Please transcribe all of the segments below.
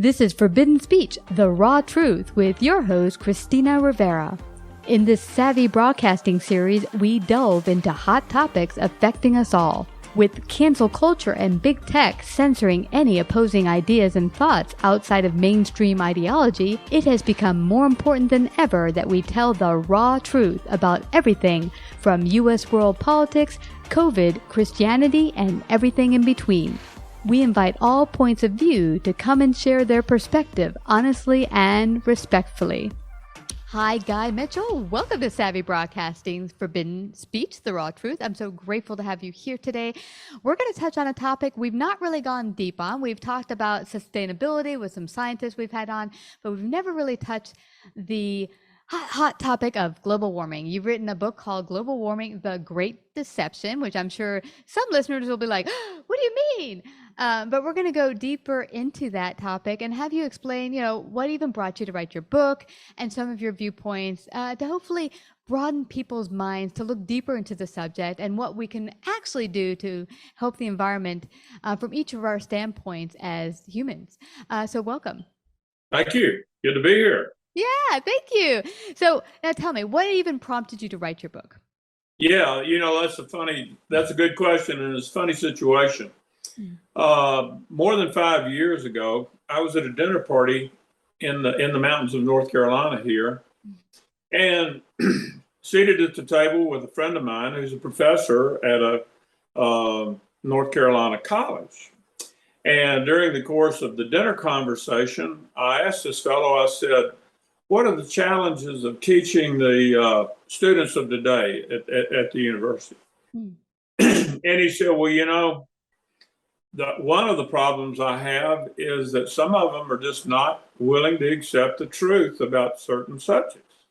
This is Forbidden Speech, the raw truth, with your host, Christina Rivera. In this Savvy Broadcasting series, we delve into hot topics affecting us all. With cancel culture and big tech censoring any opposing ideas and thoughts outside of mainstream ideology, it has become more important than ever that we tell the raw truth about everything from U.S. world politics, COVID, Christianity, and everything in between. We invite all points of view to come and share their perspective honestly and respectfully. Hi, Guy Mitchell. Welcome to Savvy Broadcasting's Forbidden Speech, the raw truth. I'm so grateful to have you here today. We're going to touch on a topic we've not really gone deep on. We've talked about sustainability with some scientists we've had on, but we've never really touched the hot topic of global warming. You've written a book called Global Warming, The Great Deception, which I'm sure some listeners will be like, what do you mean? But we're going to go deeper into that topic and have you explain, what even brought you to write your book and some of your viewpoints to hopefully broaden people's minds to look deeper into the subject and what we can actually do to help the environment from each of our standpoints as humans. So welcome. Thank you. Good to be here. Yeah, thank you. So now tell me, what even prompted you to write your book? Yeah, that's a good question, and it's a funny situation. More than 5 years ago, I was at a dinner party in the mountains of North Carolina here, and seated at the table with a friend of mine who's a professor at a North Carolina college. And during the course of the dinner conversation, I asked this fellow, I said, what are the challenges of teaching the students of today at the university? And he said, well, one of the problems I have is that some of them are just not willing to accept the truth about certain subjects.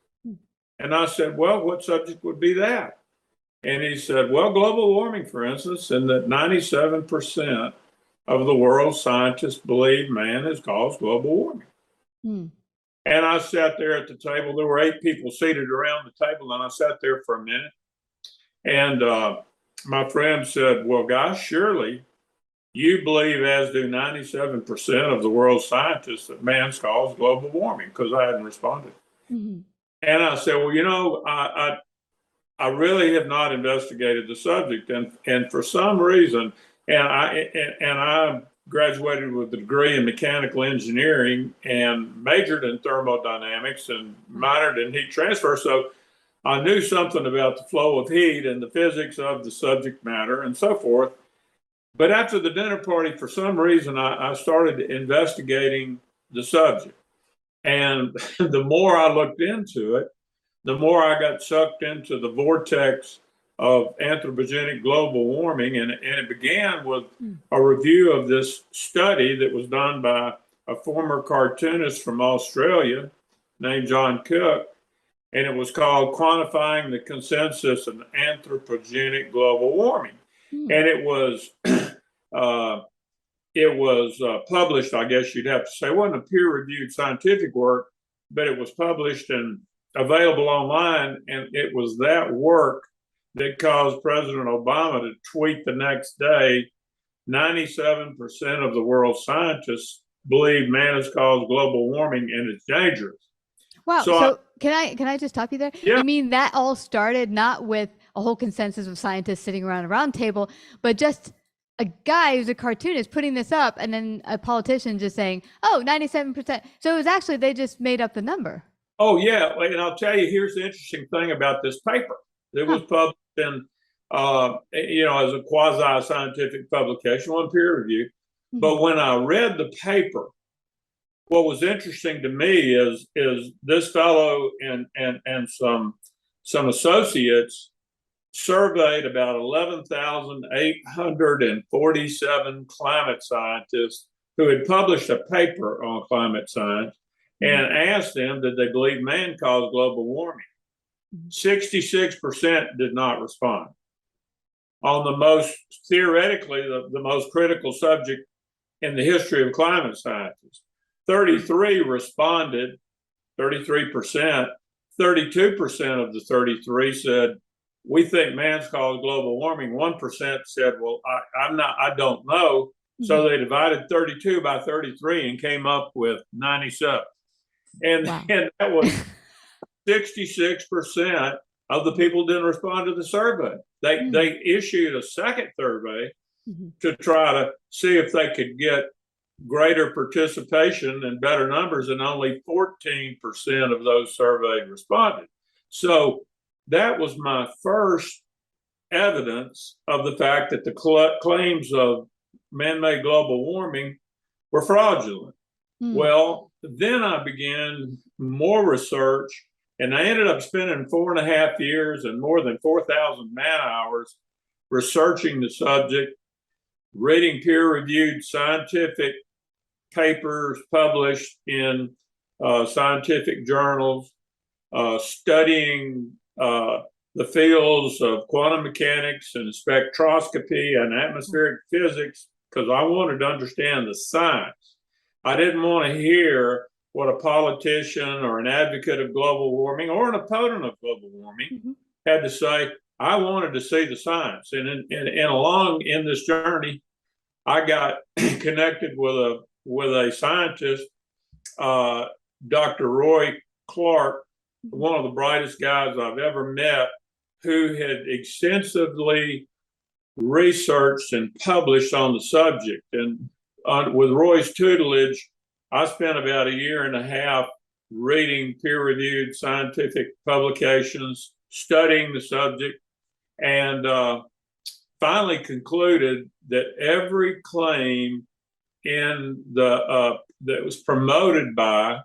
And I said, well, what subject would be that? And he said, well, global warming, for instance, and that 97% of the world's scientists believe man has caused global warming. And I sat there at the table. There were 8 people seated around the table, and I sat there for a minute. And my friend said, well, gosh, surely you believe, as do 97% of the world's scientists, that man's caused global warming, because I hadn't responded. And I said, well, I really have not investigated the subject. And for some reason, and I graduated with a degree in mechanical engineering and majored in thermodynamics and minored in heat transfer. So I knew something about the flow of heat and the physics of the subject matter and so forth. But after the dinner party, for some reason, I started investigating the subject. And the more I looked into it, the more I got sucked into the vortex of anthropogenic global warming. And it began with a review of this study that was done by a former cartoonist from Australia named John Cook. And it was called Quantifying the Consensus of Anthropogenic Global Warming. And it was published, I guess you'd have to say. It wasn't a peer-reviewed scientific work, but it was published and available online. And it was that work that caused President Obama to tweet the next day, 97% of the world's scientists believe man has caused global warming and it's dangerous. Wow. So can I just stop you there? Yeah. You mean that all started not with a whole consensus of scientists sitting around a round table, but just a guy who's a cartoonist putting this up and then a politician just saying, 97%. So it was actually, they just made up the number. Oh, yeah. And I'll tell you, here's the interesting thing about this paper. It was published in, as a quasi-scientific publication, one peer review. But when I read the paper, what was interesting to me is this fellow and some associates surveyed about 11,847 climate scientists who had published a paper on climate science and asked them, did they believe man caused global warming? 66% did not respond. On the most, theoretically, the most critical subject in the history of climate scientists, 33 responded, 33%. 32% of the 33 said, we think man's caused global warming. 1% said, well, I don't know. So they divided 32 by 33 and came up with 97. And, Wow. and that was 66% of the people didn't respond to the survey. They issued a second survey to try to see if they could get greater participation and better numbers, and only 14% of those surveyed responded. So that was my first evidence of the fact that the claims of man-made global warming were fraudulent. Well, then I began more research, and I ended up spending 4.5 years and more than 4,000 man hours researching the subject, reading peer-reviewed scientific papers published in scientific journals, studying the fields of quantum mechanics and spectroscopy and atmospheric physics, because I wanted to understand the science. I didn't want to hear what a politician or an advocate of global warming or an opponent of global warming had to say. I wanted to see the science. And along in this journey, I got connected with a scientist, Dr. Roy Clark, one of the brightest guys I've ever met, who had extensively researched and published on the subject. And with Roy's tutelage, I spent about 1.5 years reading peer-reviewed scientific publications, studying the subject, and finally concluded that every claim in that was promoted by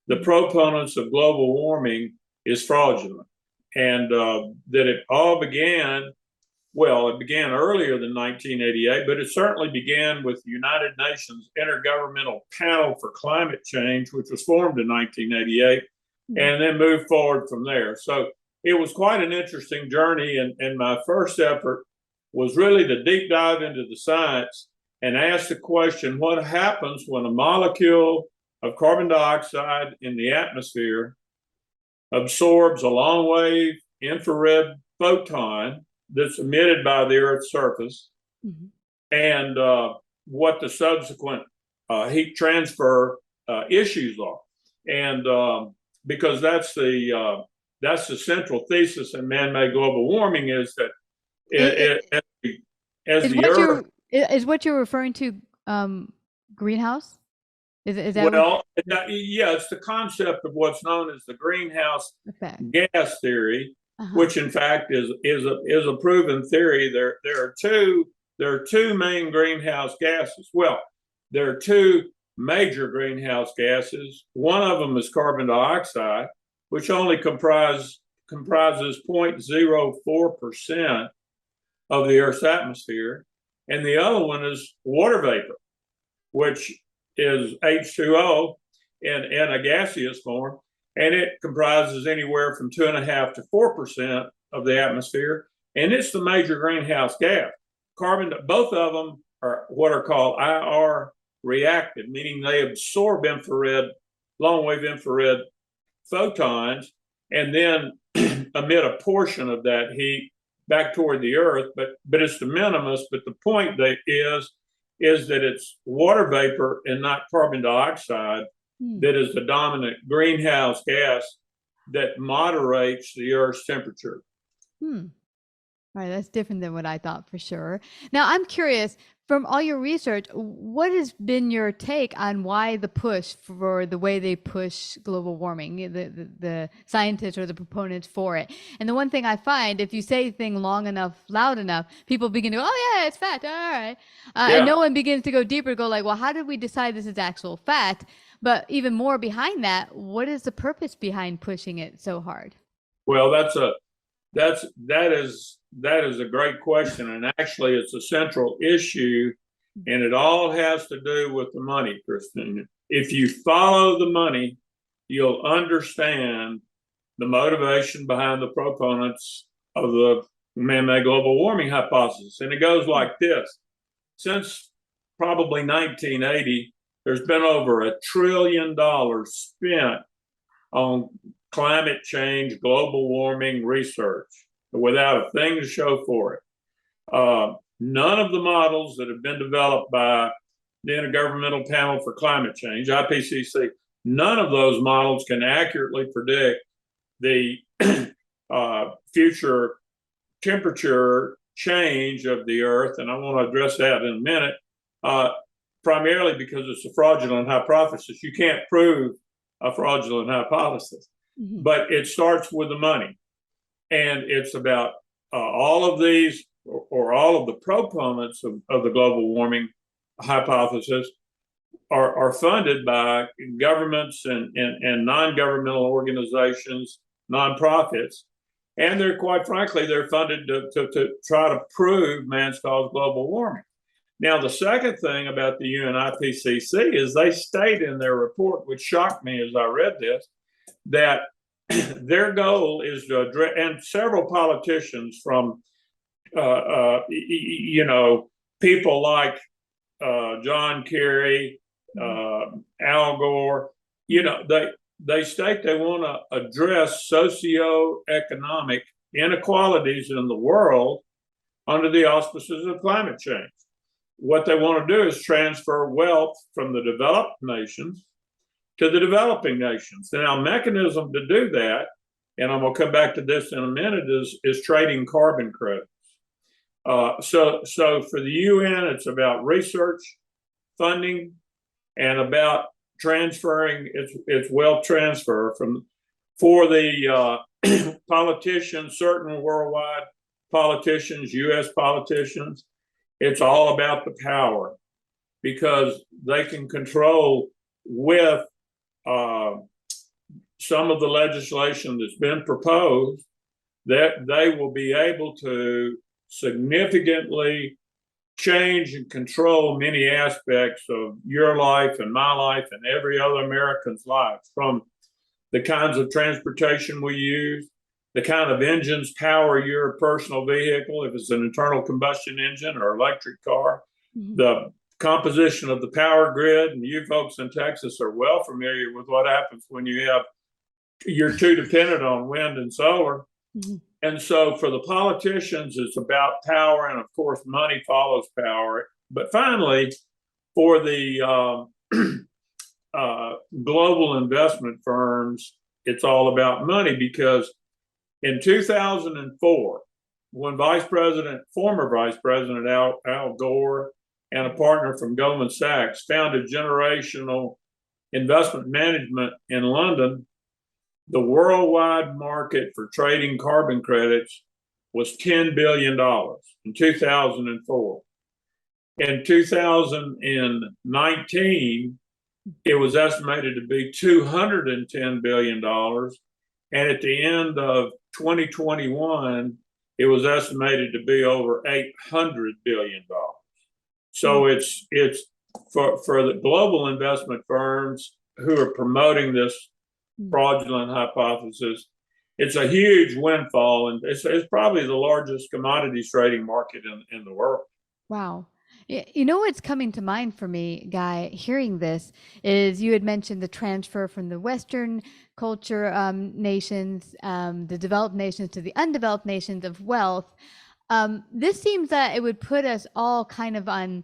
the proponents of global warming is fraudulent, and that it all began. Well, it began earlier than 1988, but it certainly began with the United Nations Intergovernmental Panel for Climate Change, which was formed in 1988, and then moved forward from there. So it was quite an interesting journey, and my first effort was really to deep dive into the science and ask the question, what happens when a molecule of carbon dioxide in the atmosphere absorbs a long-wave infrared photon that's emitted by the Earth's surface, and what the subsequent heat transfer issues are. And because that's the central thesis in man-made global warming, is that is what you're referring to greenhouse? Is that yeah, it's the concept of what's known as the greenhouse gas theory, which in fact is a proven theory. There are two main greenhouse gases. Well, there are two major greenhouse gases. One of them is carbon dioxide, which only comprises 0.04% of the Earth's atmosphere, and the other one is water vapor, which is H2O in a gaseous form, and it comprises anywhere from 2.5% to 4% of the atmosphere, and it's the major greenhouse gas. Both of them are what are called IR reactive, meaning they absorb long-wave infrared photons, and then emit a portion of that heat back toward the Earth. But it's de minimis. But the point is that it's water vapor and not carbon dioxide that is the dominant greenhouse gas that moderates the Earth's temperature. All right, that's different than what I thought for sure. Now, I'm curious, from all your research, what has been your take on why the push for the way they push global warming, the scientists or the proponents for it? And the one thing I find, if you say a thing long enough, loud enough, people begin to go, oh yeah, it's fact, all right. And no one begins to go deeper, go like, well, how did we decide this is actual fact? But even more behind that, what is the purpose behind pushing it so hard? Well, that is a great question, and actually it's a central issue, and it all has to do with the money, Christine. If you follow the money, you'll understand the motivation behind the proponents of the man-made global warming hypothesis. And it goes like this. Since probably 1980, there's been over $1 trillion spent on climate change, global warming research, without a thing to show for it. None of the models that have been developed by the Intergovernmental Panel for Climate Change, IPCC. None of those models can accurately predict the future temperature change of the Earth, and I want to address that in a minute, primarily because it's a fraudulent hypothesis. You can't prove a fraudulent hypothesis, but it starts with the money. And it's about all of these, or all of the proponents of the global warming hypothesis are funded by governments and non-governmental organizations, nonprofits, and they're, quite frankly, they're funded to try to prove man's caused global warming. Now, the second thing about the UN IPCC is they state in their report, which shocked me as I read this, that their goal is to address, and several politicians from, people like John Kerry, Al Gore, they state they want to address socioeconomic inequalities in the world under the auspices of climate change. What they want to do is transfer wealth from the developed nations to the developing nations. Now, a mechanism to do that, and I'm going to come back to this in a minute, is trading carbon credits. So for the UN, it's about research, funding, and about transferring its wealth transfer for the politicians, certain worldwide politicians, U.S. politicians. It's all about the power, because they can control with some of the legislation that's been proposed, that they will be able to significantly change and control many aspects of your life and my life and every other American's life, from the kinds of transportation we use, the kind of engines power your personal vehicle, if it's an internal combustion engine or electric car, the composition of the power grid. And you folks in Texas are well familiar with what happens when you're too dependent on wind and solar. And so for the politicians, it's about power, and of course, money follows power. But finally, for the global investment firms, it's all about money, because in 2004, when former Vice President Al Gore and a partner from Goldman Sachs founded Generational Investment Management in London, the worldwide market for trading carbon credits was $10 billion in 2004. In 2019, it was estimated to be $210 billion. And at the end of 2021, it was estimated to be over $800 billion. So it's for the global investment firms who are promoting this fraudulent hypothesis, it's a huge windfall, and it's probably the largest commodities trading market in the world. Wow. You know what's coming to mind for me, Guy, hearing this, is you had mentioned the transfer from the Western culture nations, the developed nations, to the undeveloped nations of wealth. This seems that it would put us all kind of on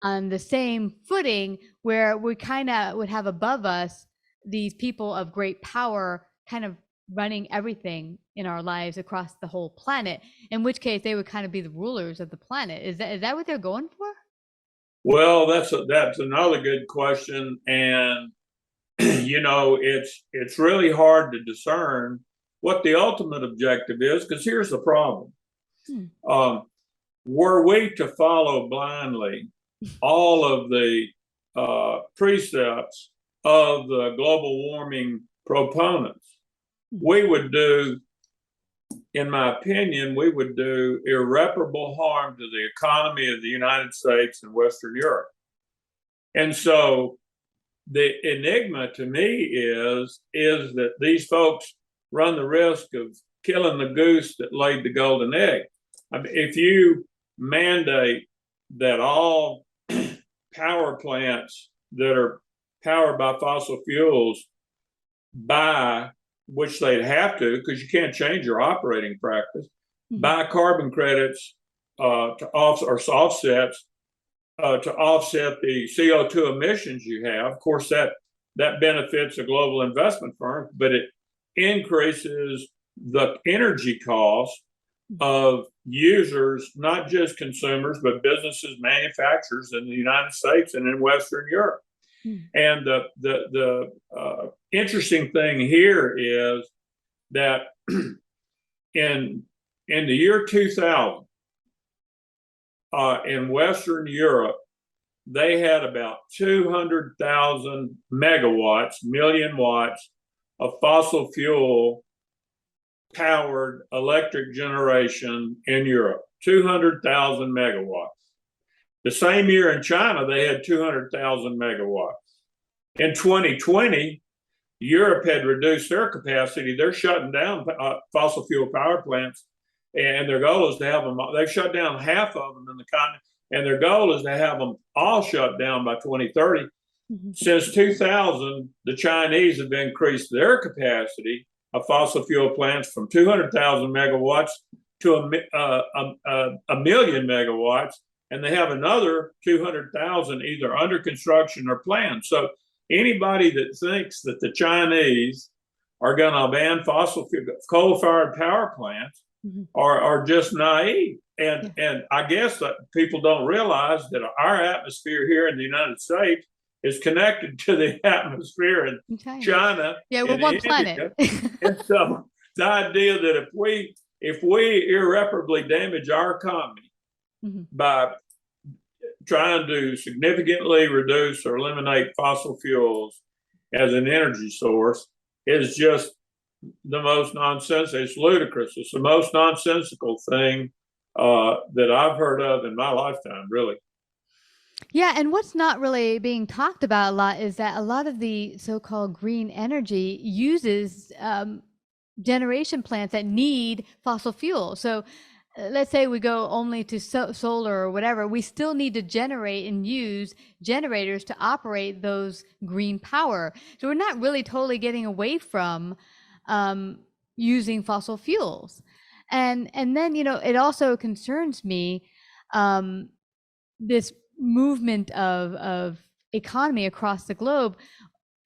the same footing, where we kind of would have above us these people of great power kind of running everything in our lives across the whole planet, in which case they would kind of be the rulers of the planet. Is that what they're going for? Well, that's another good question. And, it's really hard to discern what the ultimate objective is, because here's the problem. Were we to follow blindly all of the precepts of the global warming proponents, we would do, in my opinion, irreparable harm to the economy of the United States and Western Europe. And so the enigma to me is that these folks run the risk of killing the goose that laid the golden egg. I mean, if you mandate that all power plants that are powered by fossil fuels, which they'd have to, because you can't change your operating practice, buy carbon credits to offsets to offset the CO2 emissions you have. Of course, that benefits a global investment firm, but it increases the energy cost of users, not just consumers, but businesses, manufacturers in the United States and in Western Europe. And the interesting thing here is that in the year 2000, in Western Europe, they had about 200,000 megawatts, million watts of fossil fuel powered electric generation in Europe, 200,000 megawatts. The same year in China, they had 200,000 megawatts. In 2020, Europe had reduced their capacity. They're shutting down fossil fuel power plants, and their goal is to have them. They've shut down half of them in the continent, and their goal is to have them all shut down by 2030. Since 2000, the Chinese have increased their capacity of fossil fuel plants from 200,000 megawatts to a million megawatts, and they have another 200,000 either under construction or planned. So anybody that thinks that the Chinese are going to ban fossil fuel coal-fired power plants are just naive. And I guess that people don't realize that our atmosphere here in the United States is connected to the atmosphere in China. Yeah, we're one planet. And so the idea that if we irreparably damage our economy by trying to significantly reduce or eliminate fossil fuels as an energy source is just the most nonsensical. It's ludicrous. It's the most nonsensical thing that I've heard of in my lifetime, really. Yeah, and what's not really being talked about a lot is that a lot of the so-called green energy uses generation plants that need fossil fuel. So let's say we go only to solar or whatever, we still need to generate and use generators to operate those green power. So we're not really totally getting away from using fossil fuels. And then, it also concerns me, this movement of economy across the globe.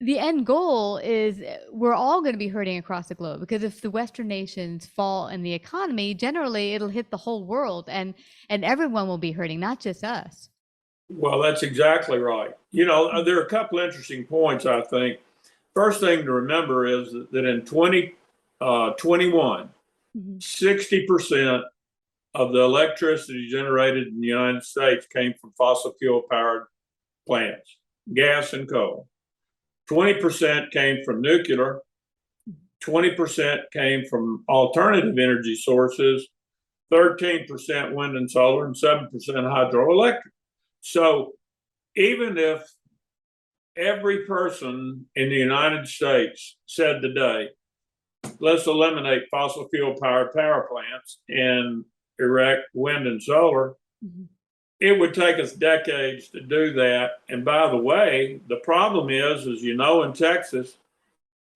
The end goal is we're all going to be hurting across the globe, because if the Western nations fall in the economy, generally it'll hit the whole world, and everyone will be hurting, not just us. Well, that's exactly right. There are a couple interesting points, I think. First thing to remember is that in 2021, 60% of the electricity generated in the United States came from fossil fuel powered plants, gas and coal. 20% came from nuclear, 20% came from alternative energy sources, 13% wind and solar, and 7% hydroelectric. So even if every person in the United States said today, let's eliminate fossil fuel powered power plants and erect wind and solar, it would take us decades to do that. And by the way, the problem is, as you know, in Texas,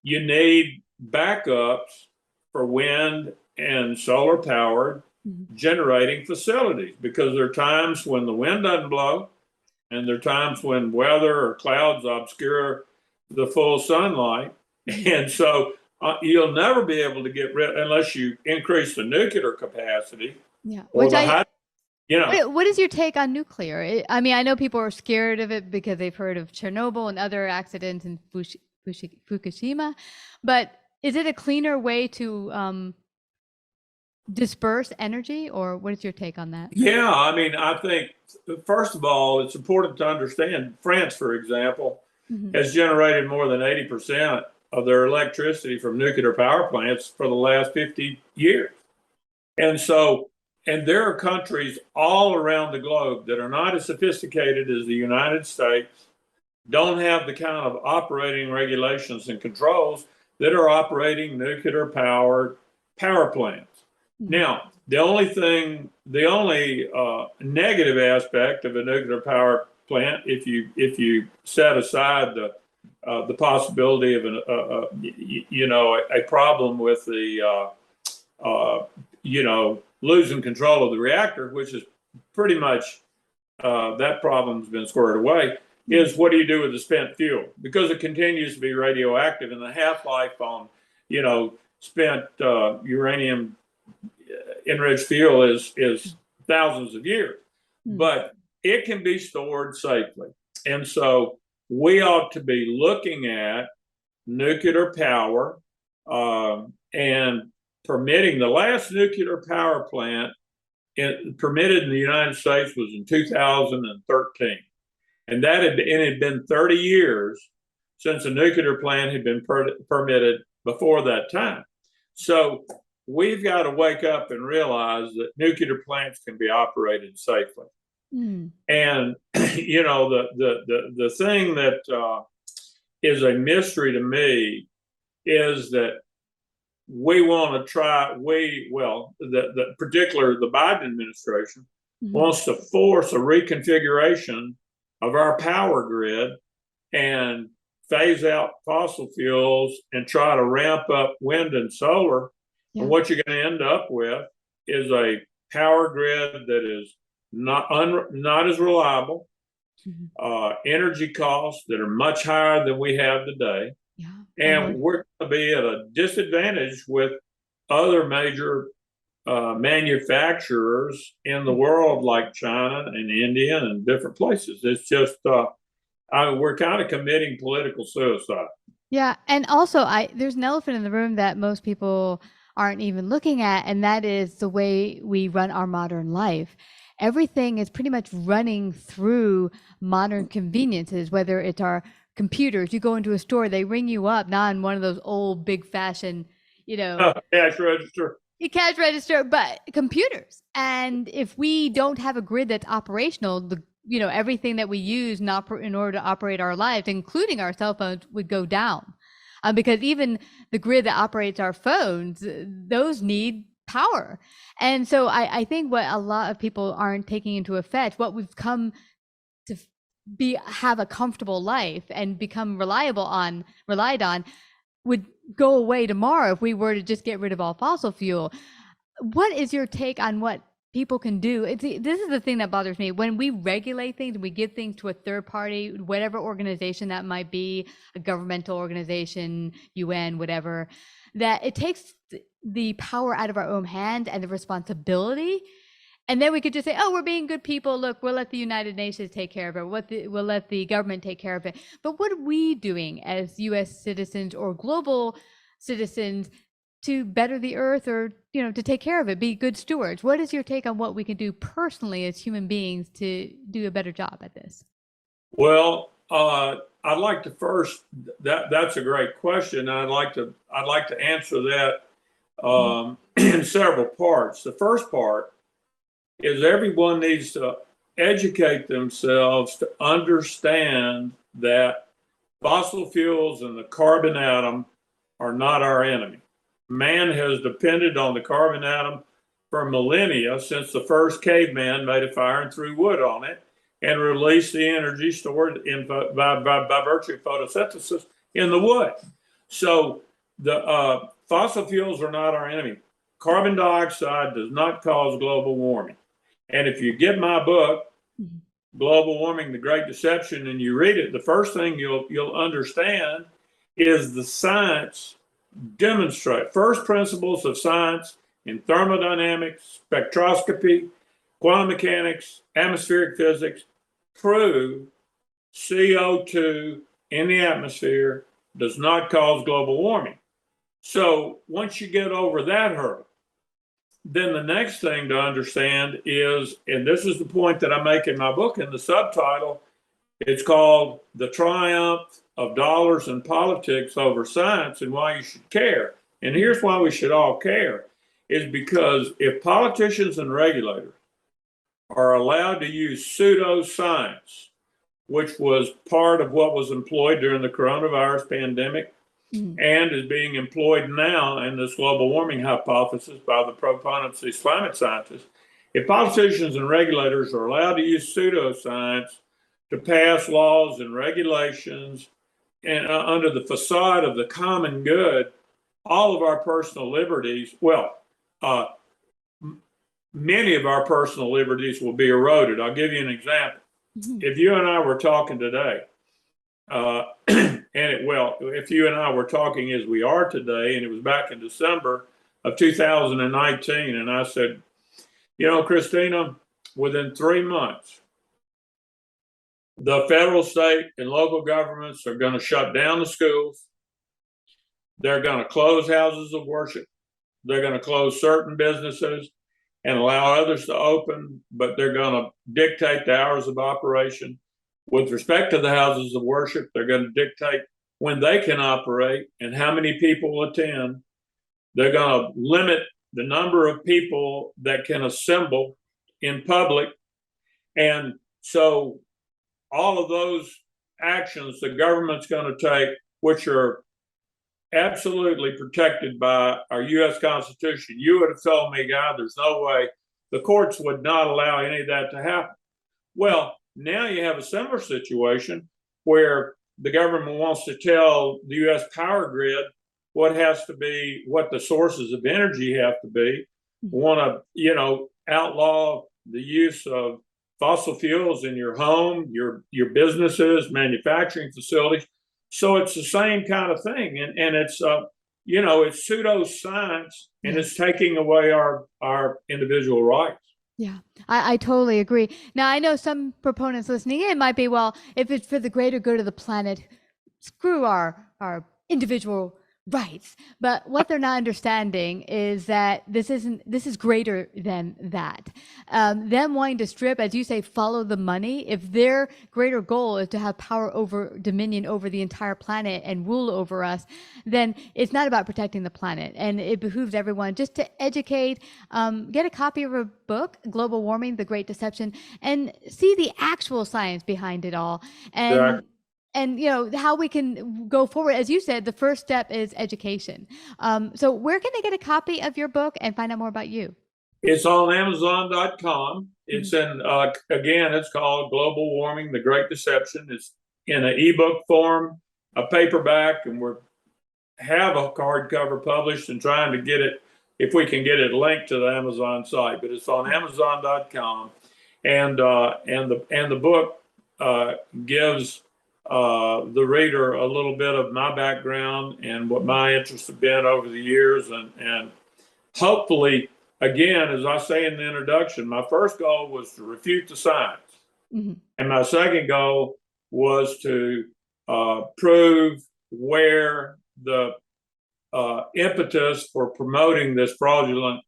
you need backups for wind and solar powered generating facilities, because there are times when the wind doesn't blow, and there are times when weather or clouds obscure the full sunlight. And so you'll never be able to get rid, unless you increase the nuclear capacity. Yeah. What is your take on nuclear? I mean, I know people are scared of it because they've heard of Chernobyl and other accidents in Fukushima, but is it a cleaner way to disperse energy, or what is your take on that? Yeah, I mean, I think, first of all, it's important to understand France, for example, has generated more than 80% of their electricity from nuclear power plants for the last 50 years. And there are countries all around the globe that are not as sophisticated as the United States, don't have the kind of operating regulations and controls that are operating nuclear powered power plants. Now, the only negative aspect of a nuclear power plant, if you set aside the possibility of a problem with the losing control of the reactor, which is pretty much that problem's been squared away, is what do you do with the spent fuel? Because it continues to be radioactive, and the half-life on, spent uranium enriched fuel is thousands of years. But it can be stored safely. And so we ought to be looking at nuclear power and permitting. The last nuclear power plant permitted in the United States was in 2013. And it had been 30 years since a nuclear plant had been permitted before that time. So we've got to wake up and realize that nuclear plants can be operated safely. And the thing that is a mystery to me is that we want to try. The Biden administration wants to force a reconfiguration of our power grid and phase out fossil fuels and try to ramp up wind and solar. Yeah. And what you're going to end up with is a power grid that is not as reliable, energy costs that are much higher than we have today. Yeah. And we're going to be at a disadvantage with other major manufacturers in the world, like China and India and different places. It's just, we're kind of committing political suicide. Yeah. And also, there's an elephant in the room that most people aren't even looking at, and that is the way we run our modern life. Everything is pretty much running through modern conveniences, whether it's our computers. You go into a store, they ring you up, not in one of those old big fashioned, cash register. Cash register, but computers. And if we don't have a grid that's operational, everything that we use in order to operate our lives, including our cell phones, would go down. Because even the grid that operates our phones, those need power. And so I think what a lot of people aren't taking into effect, what we've come to have a comfortable life and become relied on, would go away tomorrow if we were to just get rid of all fossil fuel. What is your take on what people can do? This is the thing that bothers me. When we regulate things, we give things to a third party, whatever organization that might be, a governmental organization, UN, whatever, that it takes the power out of our own hand and the responsibility. And then we could just say, oh, we're being good people. Look, we'll let the United Nations take care of it. We'll let the government take care of it. But what are we doing as U.S. citizens or global citizens to better the earth, or, to take care of it, be good stewards? What is your take on what we can do personally as human beings to do a better job at this? Well, I'd like to first, that's a great question. I'd like to answer that in several parts. The first part is everyone needs to educate themselves to understand that fossil fuels and the carbon atom are not our enemy. Man has depended on the carbon atom for millennia, since the first caveman made a fire and threw wood on it and released the energy stored by virtue of photosynthesis in the wood. So the fossil fuels are not our enemy. Carbon dioxide does not cause global warming. And if you get my book, Global Warming, The Great Deception, and you read it, the first thing you'll understand is the science demonstrate. First principles of science in thermodynamics, spectroscopy, quantum mechanics, atmospheric physics prove CO2 in the atmosphere does not cause global warming. So once you get over that hurdle, then the next thing to understand is, and this is the point that I make in my book in the subtitle, it's called The Triumph of Dollars and Politics Over Science and Why You Should Care. And here's why we should all care, is because if politicians and regulators are allowed to use pseudoscience, which was part of what was employed during the coronavirus pandemic, and is being employed now in this global warming hypothesis by the proponents, these climate scientists. If politicians and regulators are allowed to use pseudoscience to pass laws and regulations and under the facade of the common good, all of our personal liberties, many of our personal liberties will be eroded. I'll give you an example. Mm-hmm. If you and I were talking today, if you and I were talking as we are today, and it was back in December of 2019, and I said, Christina, within 3 months, the federal, state, and local governments are going to shut down the schools. They're going to close houses of worship. They're going to close certain businesses and allow others to open, but they're going to dictate the hours of operation. With respect to the houses of worship, they're going to dictate when they can operate and how many people attend. They're going to limit the number of people that can assemble in public. And so all of those actions the government's going to take, which are absolutely protected by our U.S. Constitution. You would have told me, God, there's no way the courts would not allow any of that to happen. Well, now you have a similar situation where the government wants to tell the U.S. power grid what the sources of energy have to be, want to, outlaw the use of fossil fuels in your home, your businesses, manufacturing facilities. So it's the same kind of thing. And it's, it's pseudoscience, and it's taking away our individual rights. Yeah, I totally agree. Now, I know some proponents listening in might be, well, if it's for the greater good of the planet, screw our individual rights. But what they're not understanding is that this is greater than that. Them wanting to strip, as you say, follow the money. If their greater goal is to have dominion over the entire planet and rule over us, then it's not about protecting the planet. And it behooves everyone just to educate, get a copy of a book, Global Warming, The Great Deception, and see the actual science behind it all. And how we can go forward. As you said, the first step is education. So where can they get a copy of your book and find out more about you? It's on Amazon.com. It's in, again, it's called Global Warming, The Great Deception. It's in an ebook form, a paperback, and we have a hardcover published and trying to get it, if we can get it linked to the Amazon site. But it's on Amazon.com, and the book gives the reader a little bit of my background and what my interests have been over the years. And hopefully, again, as I say in the introduction, my first goal was to refute the science. Mm-hmm. And my second goal was to prove where the impetus for promoting this fraudulent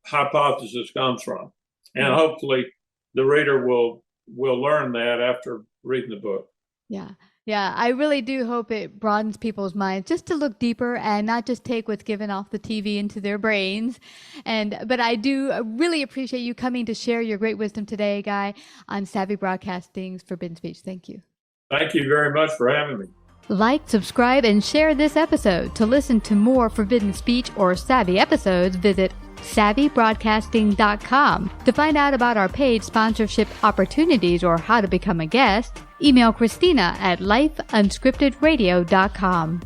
hypothesis comes from. And hopefully the reader will learn that after reading the book. Yeah. I really do hope it broadens people's minds just to look deeper and not just take what's given off the TV into their brains. But I do really appreciate you coming to share your great wisdom today, Guy, on Savvy Broadcasting's Forbidden Speech. Thank you. Thank you very much for having me. Like, subscribe, and share this episode. To listen to more Forbidden Speech or Savvy episodes, visit SavvyBroadcasting.com. To find out about our paid sponsorship opportunities or how to become a guest, email Christina at lifeunscriptedradio.com.